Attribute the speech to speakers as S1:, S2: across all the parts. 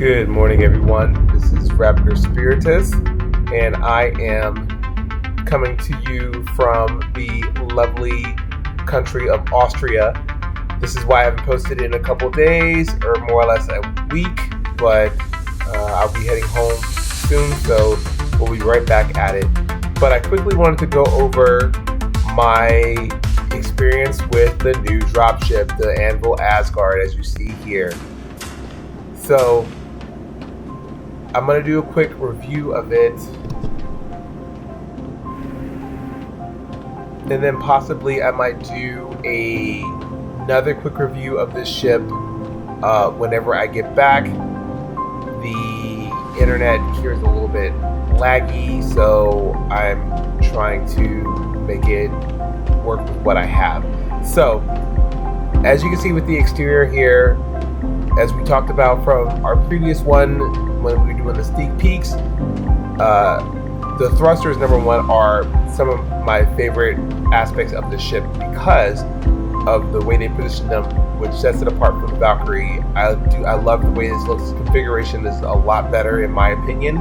S1: Good morning, everyone. This is Raptor Spiritus, and I am coming to you from the lovely country of Austria. This is why I haven't posted in a couple days, or more or less a week, but I'll be heading home soon, so we'll be right back at it. But I quickly wanted to go over my experience with the new dropship, the Anvil Asgard, as you see here. So I'm going to do a quick review of it, and then possibly I might do another quick review of this ship whenever I get back. The internet here is a little bit laggy, so I'm trying to make it work with what I have. So, as you can see with the exterior here, as we talked about from our previous one when we were doing the sneak peeks, the thrusters, number one, are some of my favorite aspects of the ship because of the way they position them, which sets it apart from the Valkyrie. I love the way this looks. The configuration is a lot better in my opinion.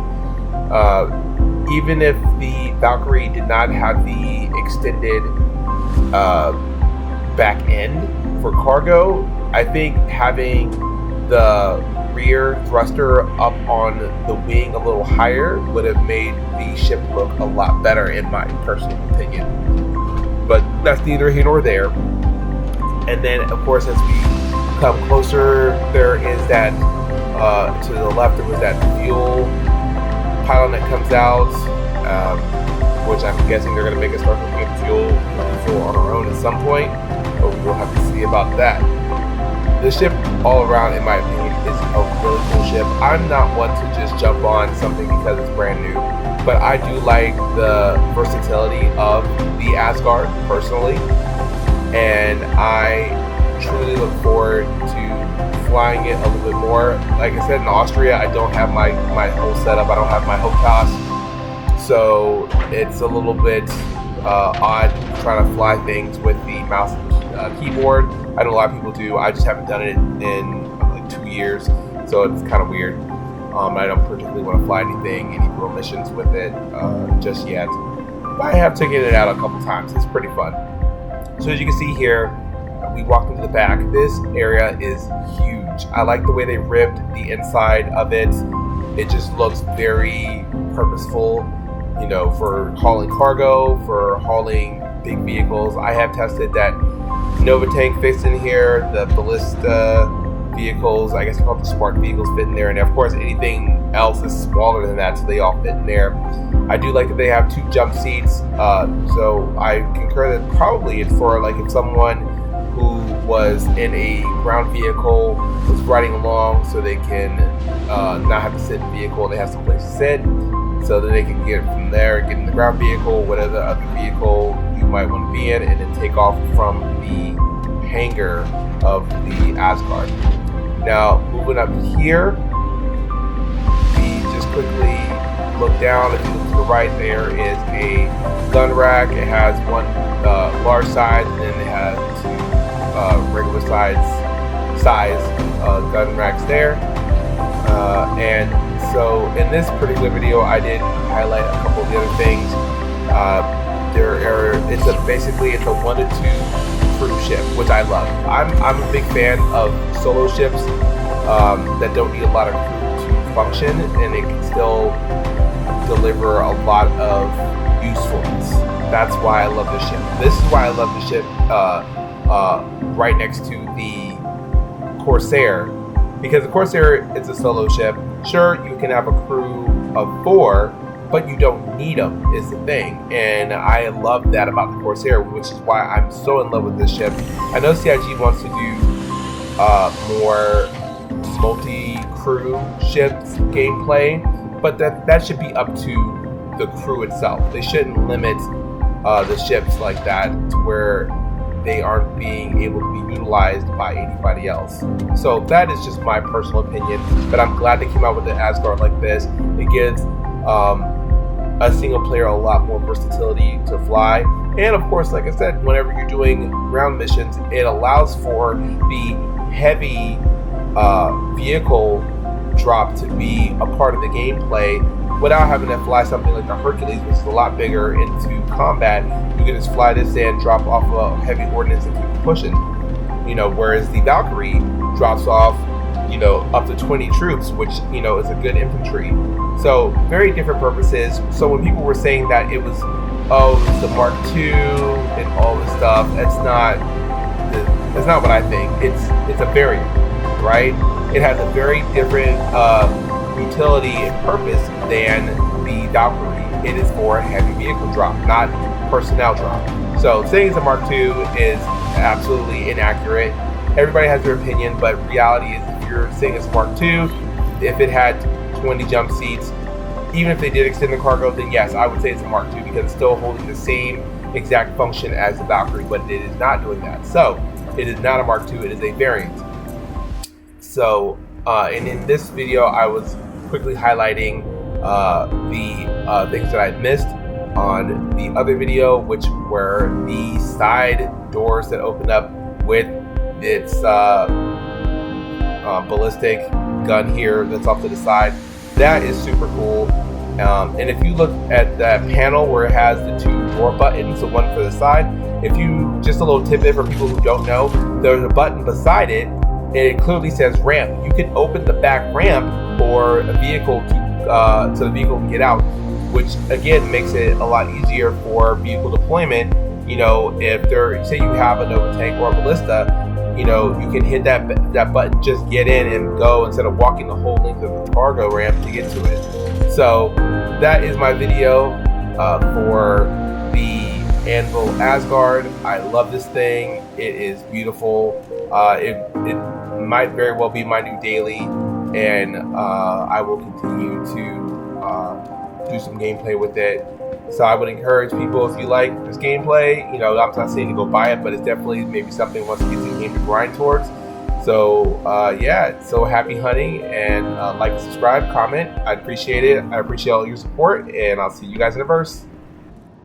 S1: Even if the Valkyrie did not have the extended back end for cargo, I think having the rear thruster up on the wing a little higher would have made the ship look a lot better in my personal opinion. But that's neither here nor there. And then, of course, as we come closer, there is that, to the left, there was that fuel pylon that comes out, which I'm guessing they're going to make us start looking at fuel on our own at some point, but we'll have to see about that. The ship, all around, in my opinion, is a really cool ship. I'm not one to just jump on something because it's brand new, but I do like the versatility of the Asgard, personally, and I truly look forward to flying it a little bit more. Like I said, in Austria, I don't have my whole setup. I don't have my Hochtaus, so it's a little bit odd trying to fly things with the mouse and keyboard. I know a lot of people do. I just haven't done it in like 2 years, so it's kind of weird. I don't particularly want to fly any real missions with it just yet. But I have taken it out a couple times. It's pretty fun. So as you can see here, we walked into the back. This area is huge. I like the way they ribbed the inside of it. It just looks very purposeful, you know, for hauling cargo, for hauling big vehicles. I have tested that Nova tank fits in here, the ballista vehicles, I guess they call it the spark vehicles, fit in there, and of course anything else is smaller than that, so they all fit in there. I do like that they have 2 jump seats, so I concur that probably it's for like if someone who was in a ground vehicle was riding along, so they can not have to sit in the vehicle, they have some place to sit, so that they can get from there, get in the ground vehicle, whatever other vehicle you might want to be in, and then take off from the hangar of the Asgard. Now, moving up here, we just quickly look down. If you look to the right, there is a gun rack. It has one large size, and then it has 2 regular size gun racks there. And so in this particular video, I did highlight a couple of the other things. Basically it's a 1 to 2 crew ship, which I love. I'm a big fan of solo ships that don't need a lot of crew to function, and it can still deliver a lot of usefulness. That's why I love this ship. This is why I love the ship right next to the Corsair, because the Corsair is a solo ship. Sure, you can have a crew of 4, but you don't need them, is the thing. And I love that about the Corsair, which is why I'm so in love with this ship. I know CIG wants to do more multi-crew ships gameplay, but that should be up to the crew itself. They shouldn't limit the ships like that to where they aren't being able to be utilized by anybody else. So that is just my personal opinion, but I'm glad they came out with an Asgard like this. It gives a single player a lot more versatility to fly, and of course, like I said, whenever you're doing ground missions, it allows for the heavy vehicle drop to be a part of the gameplay without having to fly something like the Hercules, which is a lot bigger into combat. You can just fly this in, drop off a heavy ordnance, and keep pushing. Whereas the Valkyrie drops off, up to 20 troops, which, is a good infantry. So very different purposes. So when people were saying that it was, it's the Mark II and all this stuff, that's not what I think. It's a variant, right? It has a very different utility and purpose than the Valkyrie. It is for a heavy vehicle drop, not personnel drop. So saying it's a Mark II is absolutely inaccurate. Everybody has their opinion, but reality is, if you're saying it's Mark II, if it had 20 jump seats, even if they did extend the cargo, then yes, I would say it's a Mark II, because it's still holding the same exact function as the Valkyrie, but it is not doing that. So it is not a Mark II, it is a variant. So, and in this video, I was quickly highlighting the things that I missed on the other video, which were the side doors that opened up with its ballistic gun here that's off to the side. That is super cool. And if you look at that panel where it has the two door buttons, the one for the side, just a little tidbit for people who don't know, there's a button beside it, and it clearly says ramp. You can open the back ramp for a vehicle so the vehicle can get out, which again makes it a lot easier for vehicle deployment. If say you have a Nova tank or a ballista, you can hit that button, just get in and go, instead of walking the whole length of the cargo ramp to get to it. So that is my video for the Anvil Asgard. I love this thing. It is beautiful. It might very well be my new daily, and I will continue to do some gameplay with it. So I would encourage people, if you like this gameplay, I'm not saying to go buy it, but it's definitely maybe something once you get the game to grind towards. So yeah, so happy hunting, and like, subscribe, comment. I appreciate it. I appreciate all your support, and I'll see you guys in the verse.